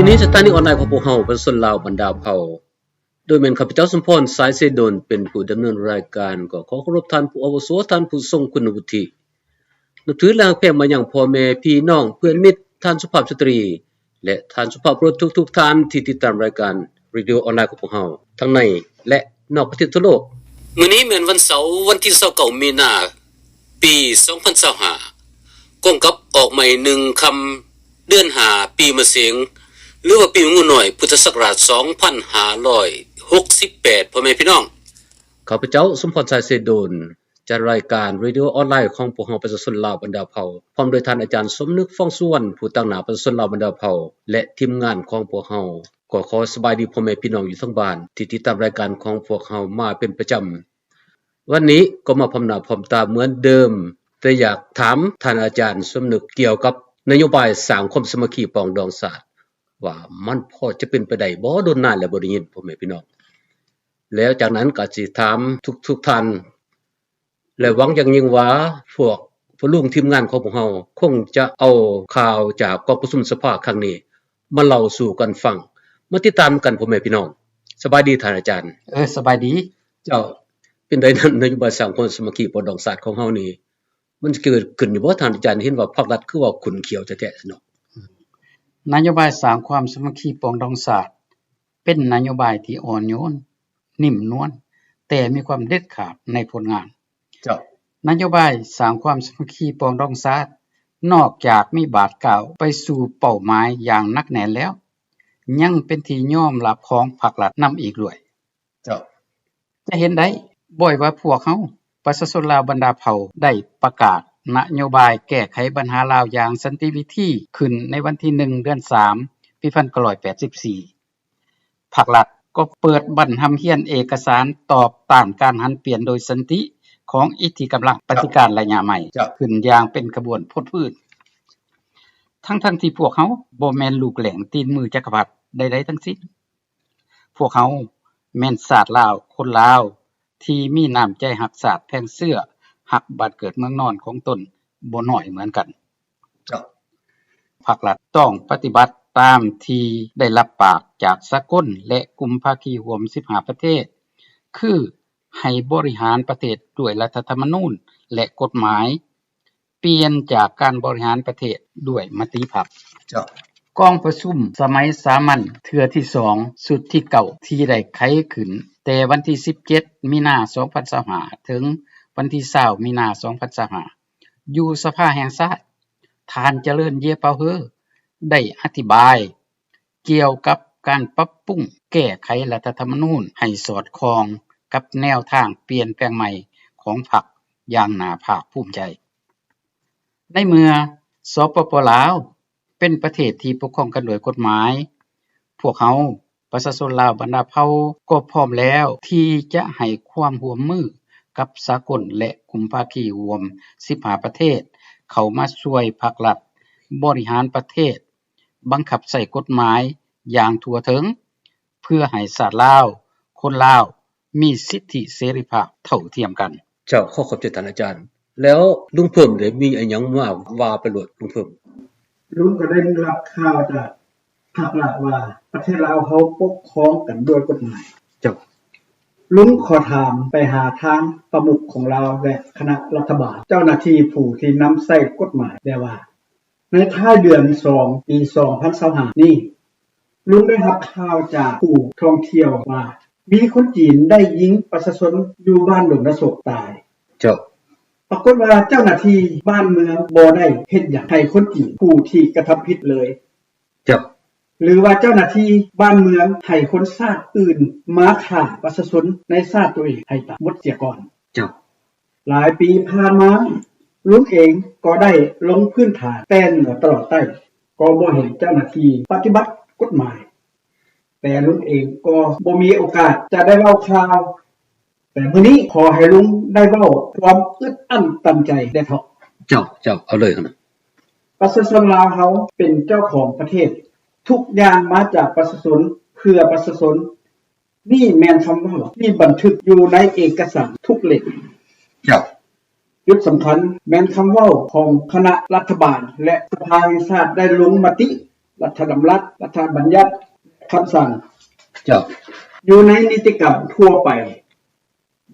ที่นี้สถานีออนไลน์ของพวกเราเป็นส่วนลาวบรรดาเผ่าโดยแม่นข้าพเจ้าสมพรสายเสดลเป็นผู้ดำเนินรายการก็ขอเคารพท่านผู้อาวุโสท่านผู้ทรงคุณวุฒินับถือและแผ่มายังพ่อแม่พี่น้องเพื่อนมิตรท่านสุภาพสตรีและท่านสุภาพบุรุษทุกๆท่านที่ติดตามรายการเรดิโอออนไลน์ของพวกเราทั้งในและนอกประเทศทั่วโลกมื้อนี้แม่นวันเสาร์วันที่29มีนาปี2025กงกับออกใหม่1คำเดือน5ปีมะเสงหรือว่าปีงูหน่อยพุทธศักราช2568พ่อแม่พี่น้องข้าพเจ้าสมพรสายเสดลจัดรายการเรดิโอออนไลน์ของพวกเราประชาชนลาวบรรดาเผ่าพร้อมโดยท่านอาจารย์สมนึกฟ้องสุวรรณผู้ตั้งหน้าประชาชนลาวบรรดาเผ่าและทีมงานของพวกเราก็ขอสบายดีพ่อแม่พี่น้องอยู่ทั้งบ้านที่ติดตามรายการของพวกเรามาเป็นประจำวันนี้ก็มาพร้อมหน้าพร้อมตาเหมือนเดิมแต่อยากถามท่านอาจารย์สมนึกเกี่ยวกับนโยบายสร้างความสามัคคีปรองดองชาติว่ามันพอจะเป็นไปได้บ่โดนนานแล้วบ่ได้ยินพ่อแม่พี่น้องแล้วจากนั้นก็สิถามทุกท่านและหวังอย่างยิ่งว่าพวกผู้ร่วมทีมงานของพวกเราคงจะเอาข่าวจากกองประชุมสภาครั้งนี้มาเล่าสู่กันฟังมาติดตามกันพ่อแม่พี่น้องสบายดีท่านอาจารย์สบายดีเจ้าเป็นไดนั้นนโยบายสร้างความสามัคคีปรองดองชาติของเฮานี่มันเกิดขึ้นอยู่บ่ท่านอาจารย์เห็นว่าภาครัฐคือว่าขุนเขียวแท้ๆเนาะนโยบายสร้างความสามัคคีปรองดองชาติเป็นนโยบายที่อ่อนโยนนิ่มนวลแต่มีความเด็ดขาดในผลงานเจ้านโยบายสร้างความสามัคคีปรองดองชาตินอกจากมีบาทกล่าวไปสู่เป้าหมายอย่างหนักแน่นแล้วยังเป็นที่ยอมรับของภาครัฐนำอีกด้วยเจ้าจะเห็นได้บ่อยว่าพวกเขาประชาชนลาวบรรดาเผ่าได้ประกาศนโยบายแก้ไขปัญหาลาวอย่างสันติวิธีขึ้นในวันที่1เดือน3ปี1984ภาครัฐก็เปิดบั้นทำเฮียนเอกสารตอบต้านการหันเปลี่ยนโดยสันติของอิทธิกำลังปฏิการระยะใหม่ขึ้นอย่างเป็นกระบวนพดพืชทั้งที่พวกเขาบ่แม่นลูกแหล่งตีนมือจักรพรรดิใดๆทั้งสิ้นพวกเขาแม่นชาติลาวคนลาวที่มีน้ำใจรักชาติแพงเสื้อรักบ้านเกิดเมืองนอนของตนบ่น้อยเหมือนกันภาครัฐต้องปฏิบัติตามที่ได้รับปากจากสากลและกลุ่มภาคีร่วม15ประเทศคือให้บริหารประเทศด้วยรัฐธรรมนูญและกฎหมายเปลี่ยนจากการบริหารประเทศด้วยมติพรรคกองประชุมสมัยสามัญเทื่อที่2สุดที่เก่าที่ได้ไขขึ้นแต่วันที่17มีนา2025ถึงวันที่20มีนา2025อยู่สภาแห่งชาติท่านเจริญเยเปาเฮอได้อธิบายเกี่ยวกับการปรับปรุงแก้ไขรัฐธรรมนูญให้สอดคล้องกับแนวทางเปลี่ยนแปลงใหม่ของพรรคอย่างน่าภาคภูมิใจในเมื่อสปป.ลาวเป็นประเทศที่ปกครองกันโดยกฎหมายพวกเขาประชาชนลาวบรรดาเผ่าก็พร้อมแล้วที่จะให้ความร่วมมือกับสากลและกลุ่มภาคีร่วม15ประเทศเข้ามาช่วยภาครัฐบริหารประเทศบังคับใช้กฎหมายอย่างทั่วถึงเพื่อให้ชาติลาวคนลาวมีสิทธิเสรีภาพเท่าเทียมกันเจ้าขอบใจท่านอาจารย์แล้วลุงเพิ่มได้มีอีหยังมาว่าไปโลดลุงเพิ่มลุงก็ได้รับข่าวจากภาครัฐว่าประเทศลาวเขาปกครองกันโดยกฎหมายเจ้าลุงขอถามไปหาทางประมุขของเราและคณะรัฐบาลเจ้าหน้าที่ผู้ที่นำใช้กฎหมายได้ว่าในท้ายเดือน2ปี2025นี้ลุงได้รับข่าวจากผู้ท่องเที่ยวว่ามีคนจีนได้ยิงประชาชนอยู่บ้านหลวงนโศกตายเจ้าปรากฏว่าเจ้าหน้าที่บ้านเมืองบ่ได้เฮ็ดหยังให้คนจีนผู้ที่กระทำผิดเลยเจ้าหรือว่าเจ้าหน้าที่บ้านเมืองให้คนชาติอื่นมาฆ่าประชาชนในชาติตัวเองให้ตายหมดเสียก่อนเจ้าหลายปีผ่านมาลุงเองก็ได้ลงพื้นฐานแต่เหนือตลอดใต้ก็บ่เห็นเจ้าหน้าที่ปฏิบัติกฎหมายแต่ลุงเองก็บ่มีโอกาสจะได้เว้าข่าวแต่มื้อนี้ขอให้ลุงได้เว้าความอึดอั้นตันใจได้เถาะเจ้าเอาเลยครับประชาชนลาวเฮาเป็นเจ้าของประเทศทุกอย่างมาจากประชาชนเพื่อประชาชนนี่แม่นคำว่าที่บันทึกอยู่ในเอกสารทุกเล่มเจ้าจุดสำคัญแม่นคำเว้าของคณะรัฐบาลและสภาแห่งชาติได้ลงมติ รัฐดำรัสรัฐบัญญัติคำสั่ง เจ้า อยู่ในนิติกรรมทั่วไป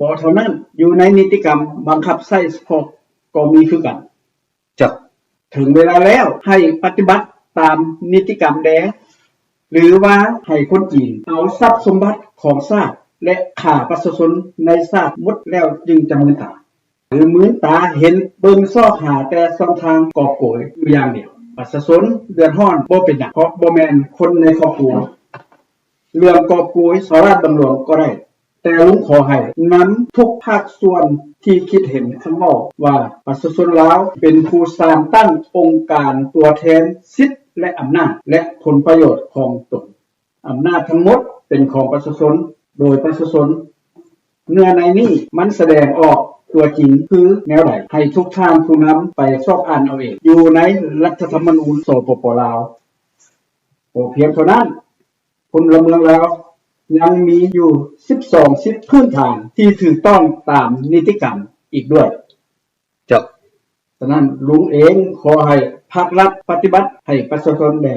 บ่เท่านั้นอยู่ในนิติกรรมบังคับใช้เฉพาะก็มีคือกัน เจ้า ถึงเวลาแล้วให้ปฏิบัติตามนิติกรรมแดงหรือว่าให้คนจีนเอาทรัพย์สมบัติของชาติและฆ่าประชาชนในชาติหมดแล้วจึงจะมืนตาหรือมืนตาเห็นเบิ่งซอกหาแต่ช่องทางกอบโกยอยู่อย่างเดียวประชาชนเดือดร้อนบ่เป็นหยังเพราะบ่แม่นคนในครอบครัวเรื่องกอบโกยสาราตำรวจก็ได้แต่ลุงขอให้นั้นทุกภาคส่วนที่คิดเห็นคำว่าประชาชนลาวเป็นผู้สร้างตั้งองค์การตัวแทนสิทธิและอำนาจและผลประโยชน์ของตนอำนาจทั้งหมดเป็นของประชาชนโดยประชาชนเนื้อในนี้มันแสดงออกตัวจริงคือแนวใดให้ทุกท่านผู้นำไปสอบอ่านเอาเองอยู่ในรัฐธรรมนูญสปป.ลาวเพียงเท่านั้นพลเมืองลาวยังมีอยู่12สิทธิพื้นฐานที่ถูกต้องตามนิติกรรมอีกด้วยเจ้าฉะนั้นลุงเองขอให้ภาครัฐปฏิบัติให้ประชาชนแด่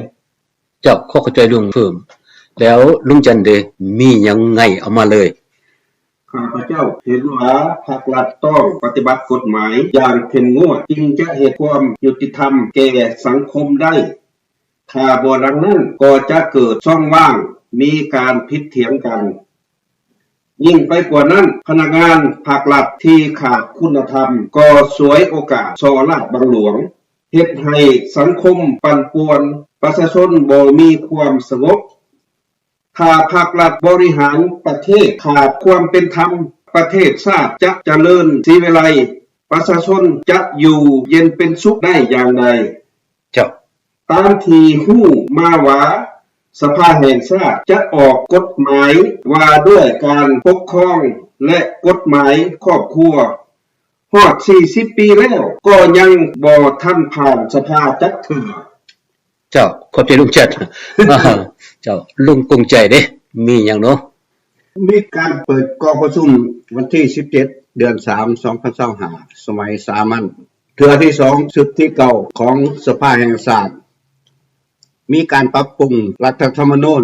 เจ้าเข้าใจลุงเพิ่มแล้วลุงจันเดมีหยังไงเอามาเลยข้าพเจ้าเห็นว่าภาครัฐต้องปฏิบัติกฎหมายอย่างเข้มงวดจึงจะให้ความยุติธรรมแก่สังคมได้ถ้าบ่ดังนั้นก็จะเกิดช่องว่างมีการผิดเถียงกันยิ่งไปกว่านั้นพนักงานภาครัฐที่ขาดคุณธรรมก็สวยโอกาสช่อลาดบังหลวงเฮ็ดให้สังคมปั่นป่วนประชาชนบ่มีความสงบถ้าภาครัฐบริหารประเทศขาดความเป็นธรรมประเทศชาติจะเจริญศรีวิไลประชาชนจะอยู่เย็นเป็นสุขได้อย่างไรเจ้าตามที่ฮู้มาว่าสภาแห่งชาติจะออกกฎหมายว่าด้วยการปกครองและกฎหมายครอบครัวฮอด40ปีแล้วก็ยังบ่ทันผ่านสภาจักเทื่อเจ้าขอบใจลุงจัดเจ้าลุงกงใจเด้มีหยังเนาะมีการเปิดกองประชุมวันที่17เดือน3 2025สมัยสามัญเทื่อที่2ชุดที่เก่าของสภาแห่งชาติมีการปรับปรุงรัฐธรรมนูญ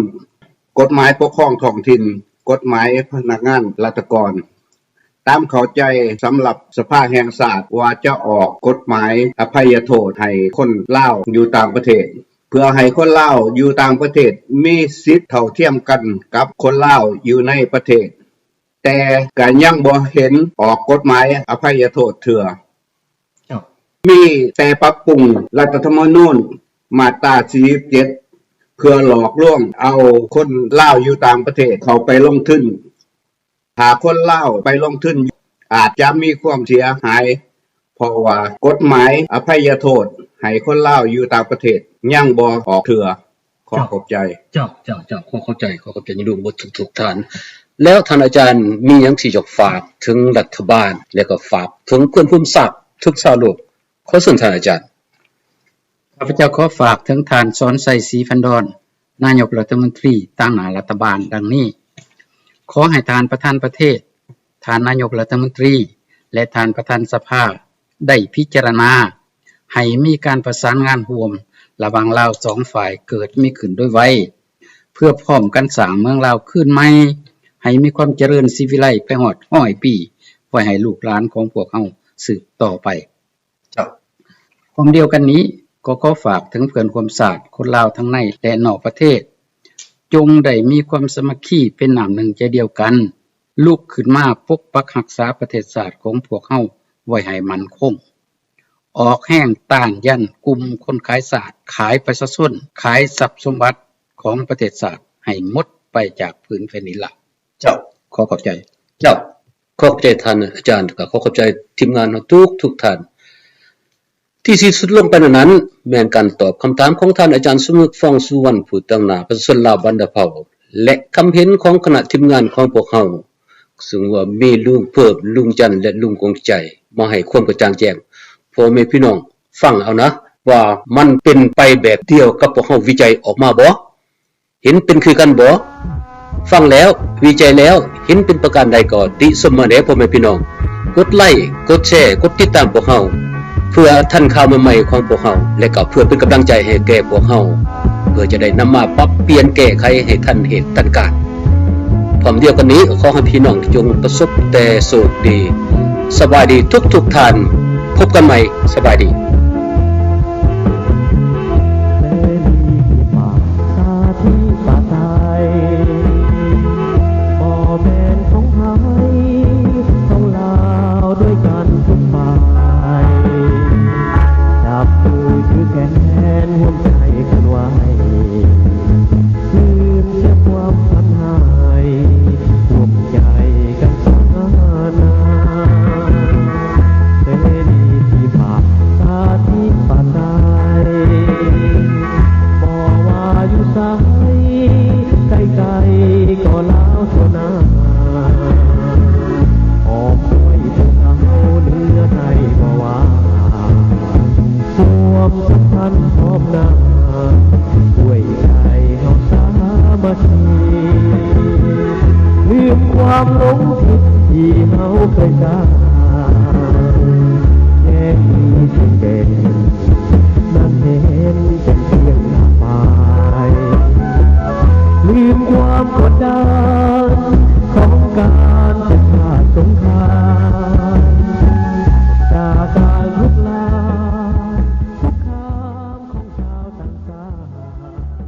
กฎหมายปกครองท้องถิ่นกฎหมายพนักงานราชการตามเข้าใจสำหรับสภาแห่งชาติว่าจะออกกฎหมายอภัยโทษให้คนลาวอยู่ต่างประเทศเพื่อให้คนลาวอยู่ต่างประเทศมีสิทธิ์เท่าเทียมกันกับคนลาวอยู่ในประเทศแต่ก็ยังบ่เห็นออกกฎหมายอภัยโทษเทื่อมีแต่ปรับปรุงรัฐธรรมนูญมาตรา47เพื่อหลอกลวงเอาคนลาวอยู่ต่างประเทศเข้าไปลงทุนถ้าคนลาวไปลงทุนอาจจะมีความเสียหายเพราะว่ากฎหมายอภัยโทษให้คนลาวอยู่ต่างประเทศยังบ่ออกเทื่อขอเข้าใจเจ้าขอเข้าใจอยู่ดูบ่ทุกท่านแล้วท่านอาจารย์มีหยังสิจะฝากถึงรัฐบาลแล้วก็ฝากถึงเพื่อนผู้ทราบทุกชาวโลกขอเชิญท่านอาจารย์ข้าพเจ้าขอฝากถึงท่านสอนไสศรีพันดรนายกรัฐมนตรีตั้งหน้ารัฐบาลดังนี้ขอให้ท่านประธานประเทศท่านนายกรัฐมนตรีและท่านประธานสภาได้พิจารณาให้มีการประสานงานร่วมระหว่างลาว2ฝ่ายเกิดมีขึ้นด้วยไว้เพื่อพร้อมกันสร้างเมืองลาวขึ้นใหม่ให้มีความเจริญศรีวิไลไปฮอด100ปีไว้ให้ลูกหลานของพวกเฮาสืบต่อไปความเดียวกันนี้ก็ขอฝากถึงเพื่อนความศาสตร์คนลาวทั้งในและนอกประเทศจงได้มีความสามัคคีเป็นน้ำหนึ่งใจเดียวกันลุกขึ้นมาปกปักรักษาประเทศชาติของพวกเฮาไว้ให้มั่นคงออกแห้งต้านยันกลุ่มคนขายศาสตร์ขายประชาชนขายทรัพย์สมบัติของประเทศชาติให้หมดไปจากพื้นแผ่นดินละเจ้าขอขอบใจเจ้าขอบใจท่านอาจารย์ก็ขอบใจทีมงานทุกท่านที่สิ้นสุดลงไปนั้นแม่นการตอบคำถามของท่านอาจารย์สมุกฟองสุวรรณผู้ตั้งหน้าประชาชนลาวบรรดาเผ่าและคำเห็นของคณะทีมงานของพวกเฮาซึ่งว่ามีลุงเพิ่มลุงจันและลุงกงใจมาให้ความกระจ่างแจ้งพ่อแม่พี่น้องฟังเอานะว่ามันเป็นไปแบบเดียวกับพวกเฮาวิจัยออกมาบ่เห็นเป็นคือกันบ่ฟังแล้ววิจัยแล้วเห็นเป็นประการใดก็ติสมมาแด่พ่อแม่พี่น้องกดไลค์กดแชร์กดติดตามพวกเฮาเพื่อทันข่าวใหม่ๆของพวกเฮาและก็เพื่อเป็นกำลังใจให้แก่พวกเฮา พื่อจะได้นำมาปรับเปลี่ยนแก้ไขให้ทันเหตุทันการพร้อมเดียวกันนี้ขอให้พี่น้องจงประสบแต่โชคดีสบายดีทุกท่านพบกันใหม่สบายดีความหลงผิดที่เฮาเคยสร้าง